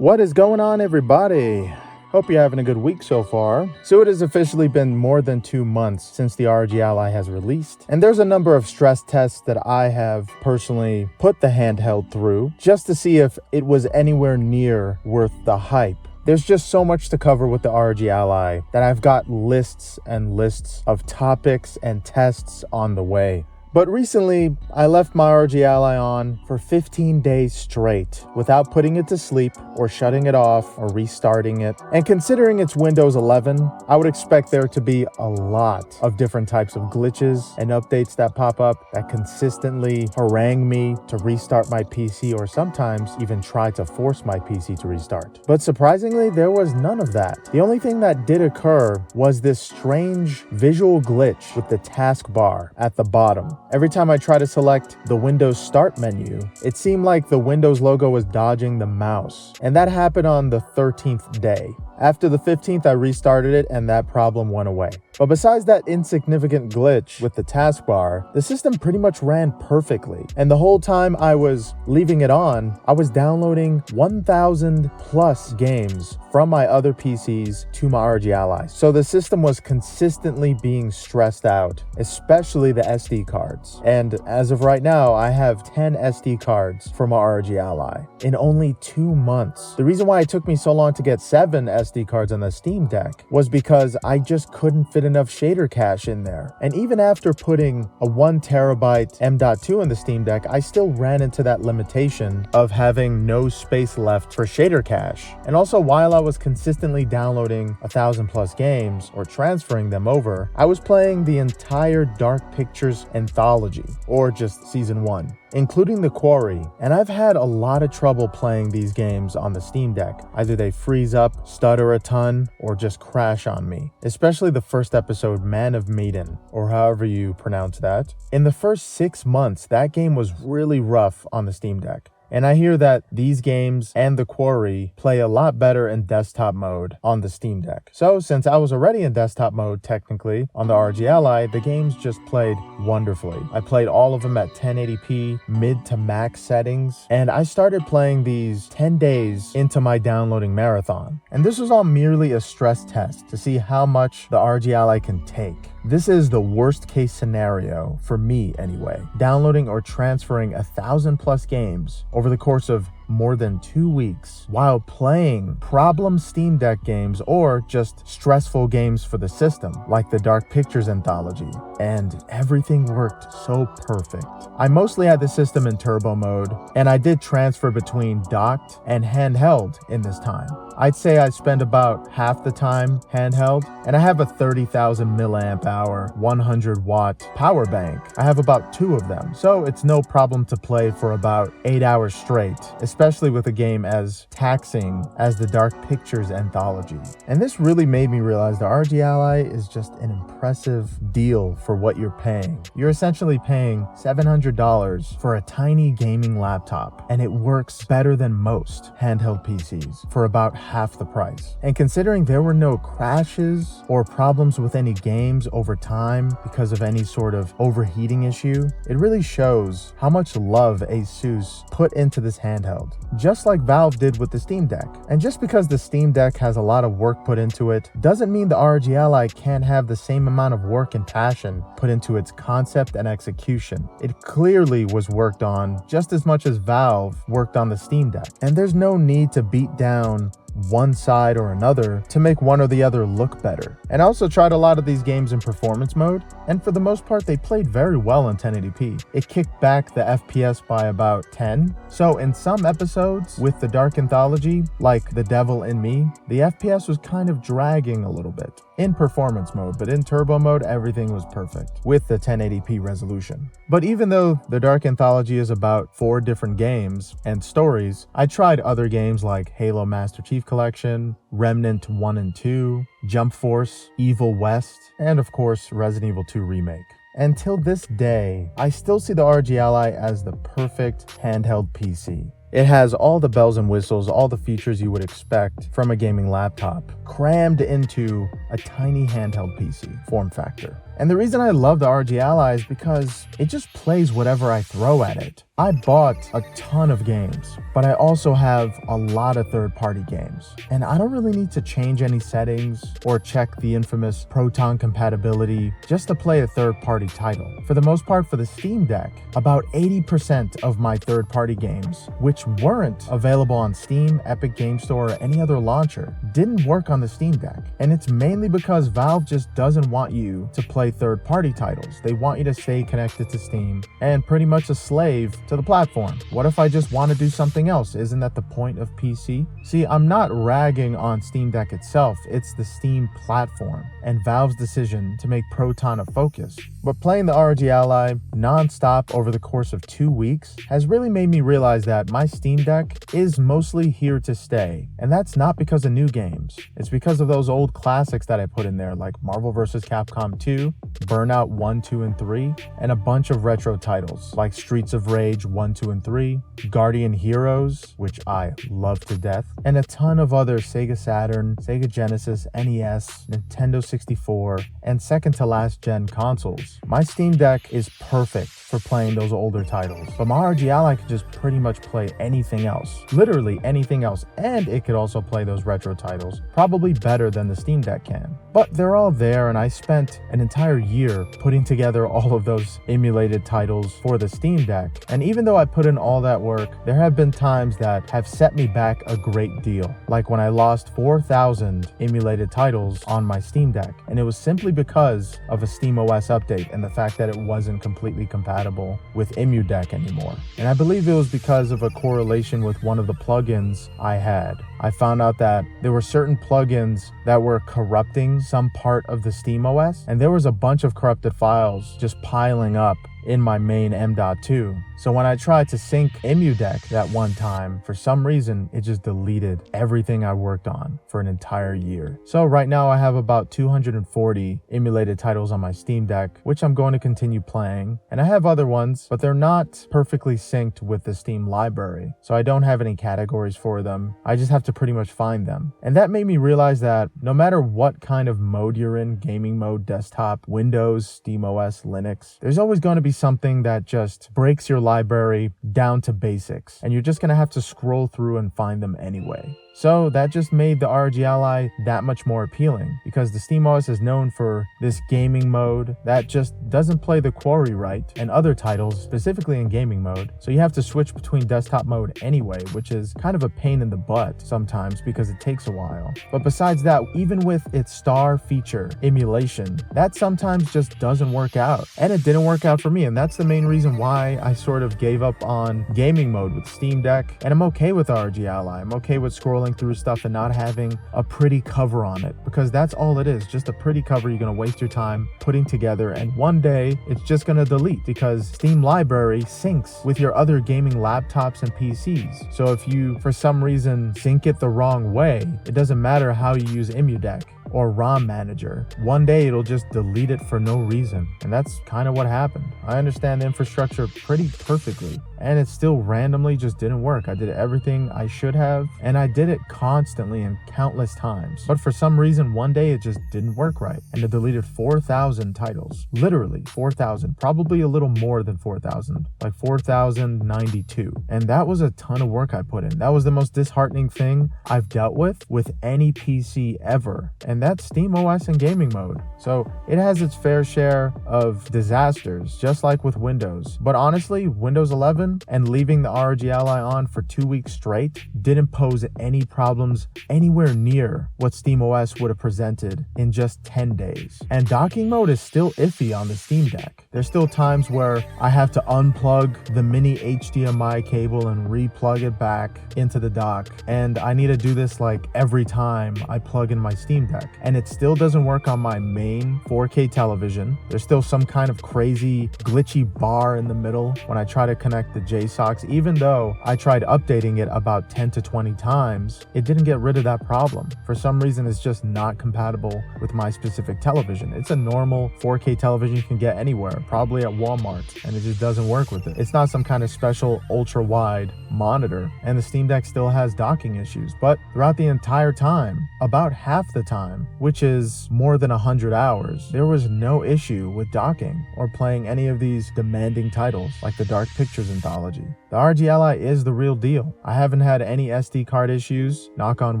What is going on, everybody? Hope you're having a good week so far. So it has officially been more than 2 months since the ROG Ally has released, and there's a number of stress tests that I have personally put the handheld through just to see if it was anywhere near worth the hype. There's just so much to cover with the ROG Ally that I've got lists and lists of topics and tests on the way. But recently, I left my ROG Ally on for 15 days straight without putting it to sleep or shutting it off or restarting it. And considering it's Windows 11, I would expect there to be a lot of different types of glitches and updates that pop up that consistently harangue me to restart my PC or sometimes even try to force my PC to restart. But surprisingly, there was none of that. The only thing that did occur was this strange visual glitch with the taskbar at the bottom. Every time I try to select the Windows Start menu, it seemed like the Windows logo was dodging the mouse. And that happened on the 13th day. After the 15th, I restarted it and that problem went away. But besides that insignificant glitch with the taskbar, the system pretty much ran perfectly. And the whole time I was leaving it on, I was downloading 1,000 plus games from my other PCs to my ROG Ally. So the system was consistently being stressed out, especially the SD cards. And as of right now, I have 10 SD cards for my ROG Ally in only 2 months. The reason why it took me so long to get 7 SD cards on the Steam Deck was because I just couldn't fit enough shader cache in there. And even after putting a 1 terabyte M.2 in the Steam Deck, I still ran into that limitation of having no space left for shader cache. And also, while I was consistently downloading 1,000 plus games or transferring them over, I was playing the entire Dark Pictures anthology, or just season 1, including The Quarry, and I've had a lot of trouble playing these games on the Steam Deck. Either they freeze up, stutter a ton, or just crash on me. Especially the first episode, Man of Medan, or however you pronounce that. In the first 6 months, that game was really rough on the Steam Deck. And I hear that these games and The Quarry play a lot better in desktop mode on the Steam Deck. So since I was already in desktop mode technically on the ROG Ally, the games just played wonderfully. I played all of them at 1080p mid to max settings, and I started playing these 10 days into my downloading marathon. And this was all merely a stress test to see how much the ROG Ally can take. This is the worst case scenario, for me anyway, downloading or transferring 1,000 plus games over the course of more than 2 weeks while playing problem Steam Deck games or just stressful games for the system, like the Dark Pictures anthology, and everything worked so perfect. I mostly had the system in turbo mode, and I did transfer between docked and handheld in this time. I'd say I spent about half the time handheld, and I have a 30,000 milliamp hour, 100 watt power bank. I have about 2 of them, so it's no problem to play for about 8 hours straight, especially with a game as taxing as the Dark Pictures anthology. And this really made me realize the ROG Ally is just an impressive deal for what you're paying. You're essentially paying $700 for a tiny gaming laptop, and it works better than most handheld PCs for about half the price. And considering there were no crashes or problems with any games over time because of any sort of overheating issue, it really shows how much love Asus put into this handheld, just like Valve did with the Steam Deck. And just because the Steam Deck has a lot of work put into it doesn't mean the ROG Ally can't have the same amount of work and passion put into its concept and execution. It clearly was worked on just as much as Valve worked on the Steam Deck. And there's no need to beat down one side or another to make one or the other look better. And I also tried a lot of these games in performance mode, and for the most part they played very well in 1080p. It kicked back the FPS by about 10. So in some episodes with the Dark Anthology, like The Devil in Me, the FPS was kind of dragging a little bit in performance mode, but in turbo mode everything was perfect with the 1080p resolution. But even though the Dark Anthology is about 4 different games and stories, I tried other games like Halo Master Chief Collection, Remnant 1 and 2, Jump Force, Evil West, and of course Resident Evil 2 Remake. Until this day, I still see the ROG Ally as the perfect handheld PC. It has all the bells and whistles, all the features you would expect from a gaming laptop, crammed into a tiny handheld PC form factor. And the reason I love the ROG Ally is because it just plays whatever I throw at it. I bought a ton of games, but I also have a lot of third-party games. And I don't really need to change any settings or check the infamous Proton compatibility just to play a third-party title. For the most part, for the Steam Deck, about 80% of my third-party games, which weren't available on Steam, Epic Game Store, or any other launcher, didn't work on the Steam Deck. And it's mainly because Valve just doesn't want you to play third-party titles. They want you to stay connected to Steam and pretty much a slave to the platform. What if I just want to do something else? Isn't that the point of PC? See, I'm not ragging on Steam Deck itself, it's the Steam platform and Valve's decision to make Proton a focus. But playing the ROG Ally non-stop over the course of 2 weeks has really made me realize that my Steam Deck is mostly here to stay. And that's not because of new games. It's because of those old classics that I put in there, like Marvel vs. Capcom 2, Burnout 1, 2, and 3, and a bunch of retro titles like Streets of Rage 1, 2, and 3, Guardian Heroes, which I love to death, and a ton of other Sega Saturn, Sega Genesis, NES, Nintendo 64, and second to last gen consoles. My Steam Deck is perfect for playing those older titles, but my ROG Ally could just pretty much play anything else, literally anything else, and it could also play those retro titles, probably better than the Steam Deck can. But they're all there, and I spent an entire year putting together all of those emulated titles for the Steam Deck, and even though I put in all that work, there have been times that have set me back a great deal, like when I lost 4,000 emulated titles on my Steam Deck, and it was simply because of a SteamOS update and the fact that it wasn't completely compatible with EmuDeck anymore. And I believe it was because of a correlation with one of the plugins I had. I found out that there were certain plugins that were corrupting some part of the SteamOS, and there was a bunch of corrupted files just piling up in my main M.2. So when I tried to sync EmuDeck that one time, for some reason, it just deleted everything I worked on for an entire year. So right now I have about 240 emulated titles on my Steam Deck, which I'm going to continue playing. And I have other ones, but they're not perfectly synced with the Steam library. So I don't have any categories for them. I just have to pretty much find them. And that made me realize that no matter what kind of mode you're in, gaming mode, desktop, Windows, SteamOS, Linux, there's always going to be something that just breaks your library down to basics, and you're just going to have to scroll through and find them anyway. So that just made the ROG Ally that much more appealing, because the SteamOS is known for this gaming mode that just doesn't play the query right, and other titles, specifically in gaming mode. So you have to switch between desktop mode anyway, which is kind of a pain in the butt sometimes because it takes a while. But besides that, even with its star feature, emulation, that sometimes just doesn't work out. And it didn't work out for me, and that's the main reason why I sort of gave up on gaming mode with Steam Deck. And I'm okay with ROG Ally. I'm okay with scrolling through stuff and not having a pretty cover on it, because that's all it is, just a pretty cover you're going to waste your time putting together, and one day it's just going to delete because Steam library syncs with your other gaming laptops and PCs. So if you for some reason sync it the wrong way, it doesn't matter how you use EmuDeck or ROM manager, one day it'll just delete it for no reason. And that's kind of what happened. I understand the infrastructure pretty perfectly, and it still randomly just didn't work. I did everything I should have, and I did it constantly and countless times. But for some reason, one day it just didn't work right, and it deleted 4,000 titles. Literally 4,000, probably a little more than 4,000, like 4,092. And that was a ton of work I put in. That was the most disheartening thing I've dealt with any PC ever. And that's SteamOS in gaming mode. So it has its fair share of disasters, just like with Windows. But honestly, Windows 11 and leaving the ROG Ally on for 2 weeks straight didn't pose any problems anywhere near what SteamOS would have presented in just 10 days. And docking mode is still iffy on the Steam Deck. There's still times where I have to unplug the mini HDMI cable and re-plug it back into the dock. And I need to do this like every time I plug in my Steam Deck. And it still doesn't work on my main 4K television. There's still some kind of crazy glitchy bar in the middle when I try to connect the JSOCs. Even though I tried updating it about 10 to 20 times, it didn't get rid of that problem. For some reason, it's just not compatible with my specific television. It's a normal 4K television you can get anywhere, probably at Walmart, and it just doesn't work with it. It's not some kind of special ultra wide monitor, and the Steam Deck still has docking issues. But throughout the entire time, about half the time, which is more than 100 hours, there was no issue with docking or playing any of these demanding titles like the Dark Pictures and mythology. The ROG Ally is the real deal. I haven't had any SD card issues, knock on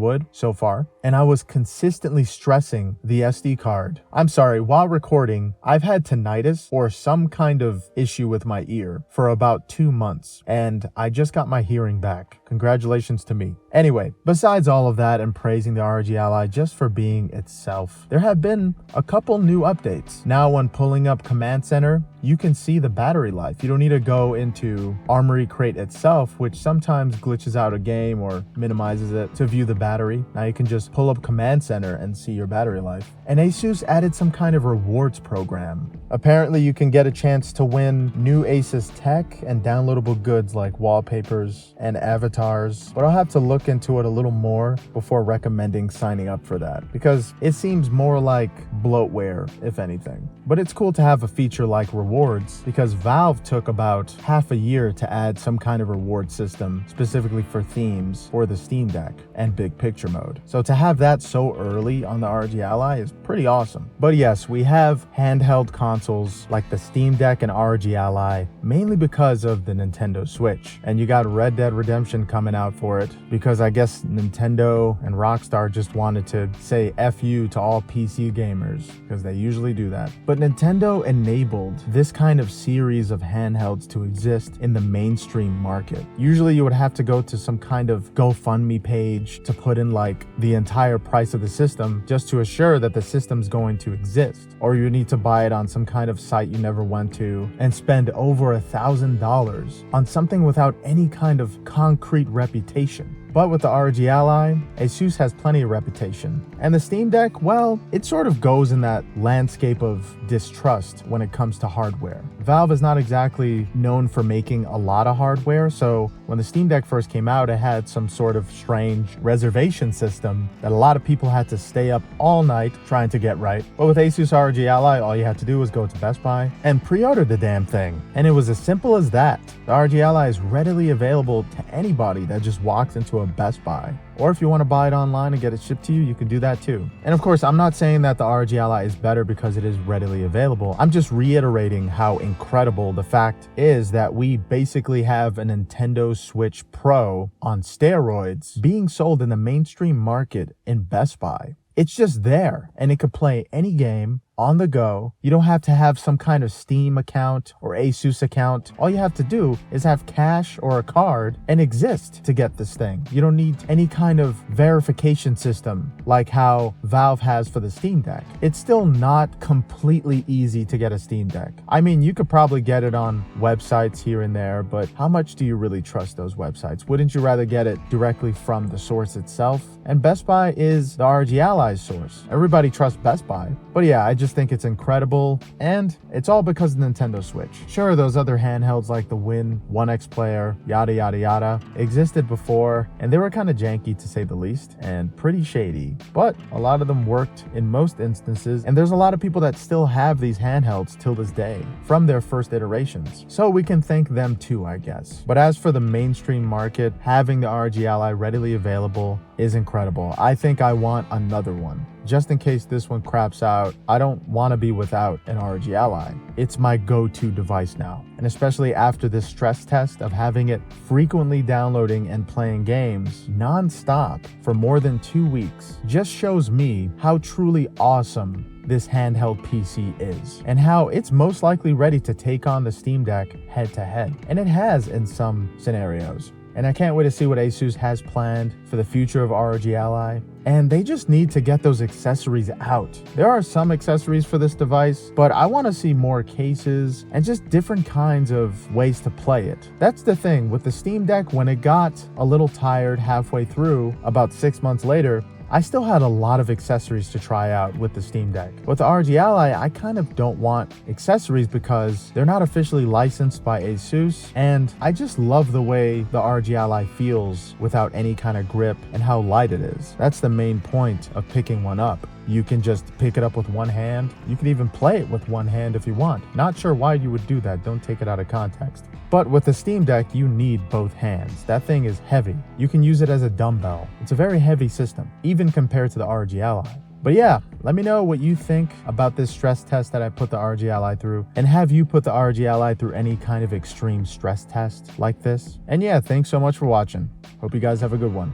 wood, so far, and I was consistently stressing the SD card. I'm sorry, while recording, I've had tinnitus or some kind of issue with my ear for about 2 months, and I just got my hearing back. Congratulations to me. Anyway, besides all of that and praising the ROG Ally just for being itself, there have been a couple new updates. Now when pulling up Command Center, you can see the battery life. You don't need to go into Armory Crate itself, which sometimes glitches out a game or minimizes it to view the battery. Now you can just pull up Command Center and see your battery life. And Asus added some kind of rewards program. Apparently you can get a chance to win new Asus tech and downloadable goods like wallpapers and avatars, but I'll have to look into it a little more before recommending signing up for that, because it seems more like bloatware, if anything. But it's cool to have a feature like rewards, because Valve took about half a year to add some kind of reward system specifically for themes for the Steam Deck and big picture mode. So to have that so early on the ROG Ally is pretty awesome. But yes, we have handheld consoles like the Steam Deck and ROG Ally mainly because of the Nintendo Switch. And you got Red Dead Redemption coming out for it because I guess Nintendo and Rockstar just wanted to say F you to all PC gamers, because they usually do that. But Nintendo enabled this kind of series of handhelds to exist in the mainstream market. Usually you would have to go to some kind of GoFundMe page to put in like the entire price of the system just to assure that the system's going to exist. Or you need to buy it on some kind of site you never went to and spend over $1,000 on something without any kind of concrete reputation. But with the ROG Ally, Asus has plenty of reputation. And the Steam Deck, well, it sort of goes in that landscape of distrust when it comes to hardware. Valve is not exactly known for making a lot of hardware, so when the Steam Deck first came out, it had some sort of strange reservation system that a lot of people had to stay up all night trying to get right. But with Asus ROG Ally, all you had to do was go to Best Buy and pre-order the damn thing. And it was as simple as that. The ROG Ally is readily available to anybody that just walks into a Best Buy. Or if you want to buy it online and get it shipped to you, you can do that too. And of course, I'm not saying that the ROG Ally is better because it is readily available. I'm just reiterating how incredible the fact is that we basically have a Nintendo Switch Pro on steroids being sold in the mainstream market in Best Buy. It's just there, and it could play any game on the go. You don't have to have some kind of Steam account or Asus account. All you have to do is have cash or a card and exist to get this thing. You don't need any kind of verification system like how Valve has for the Steam Deck. It's still not completely easy to get a Steam Deck. I mean, you could probably get it on websites here and there, but how much do you really trust those websites? Wouldn't you rather get it directly from the source itself? And Best Buy is the ROG Ally's source. Everybody trusts Best Buy. But yeah, I just think it's incredible, and it's all because of the Nintendo Switch. Sure, those other handhelds like the Win, 1X Player, yada yada yada, existed before, and they were kind of janky to say the least, and pretty shady. But a lot of them worked in most instances, and there's a lot of people that still have these handhelds till this day, from their first iterations. So we can thank them too, I guess. But as for the mainstream market, having the ROG Ally readily available is incredible. I think I want another one. Just in case this one craps out, I don't want to be without an ROG Ally. It's my go-to device now. And especially after this stress test of having it frequently downloading and playing games non-stop for more than 2 weeks, just shows me how truly awesome this handheld PC is, and how it's most likely ready to take on the Steam Deck head-to-head. And it has in some scenarios. And I can't wait to see what Asus has planned for the future of ROG Ally. And they just need to get those accessories out. There are some accessories for this device, but I want to see more cases and just different kinds of ways to play it. That's the thing with the Steam Deck. When it got a little tired halfway through, about 6 months later, I still had a lot of accessories to try out with the Steam Deck. With the ROG Ally, I kind of don't want accessories because they're not officially licensed by Asus, and I just love the way the ROG Ally feels without any kind of grip and how light it is. That's the main point of picking one up. You can just pick it up with one hand. You can even play it with one hand if you want. Not sure why you would do that. Don't take it out of context. But with the Steam Deck, you need both hands. That thing is heavy. You can use it as a dumbbell. It's a very heavy system, even compared to the ROG Ally. But yeah, let me know what you think about this stress test that I put the ROG Ally through. And have you put the ROG Ally through any kind of extreme stress test like this? And yeah, thanks so much for watching. Hope you guys have a good one.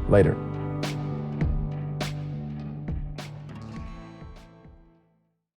Later.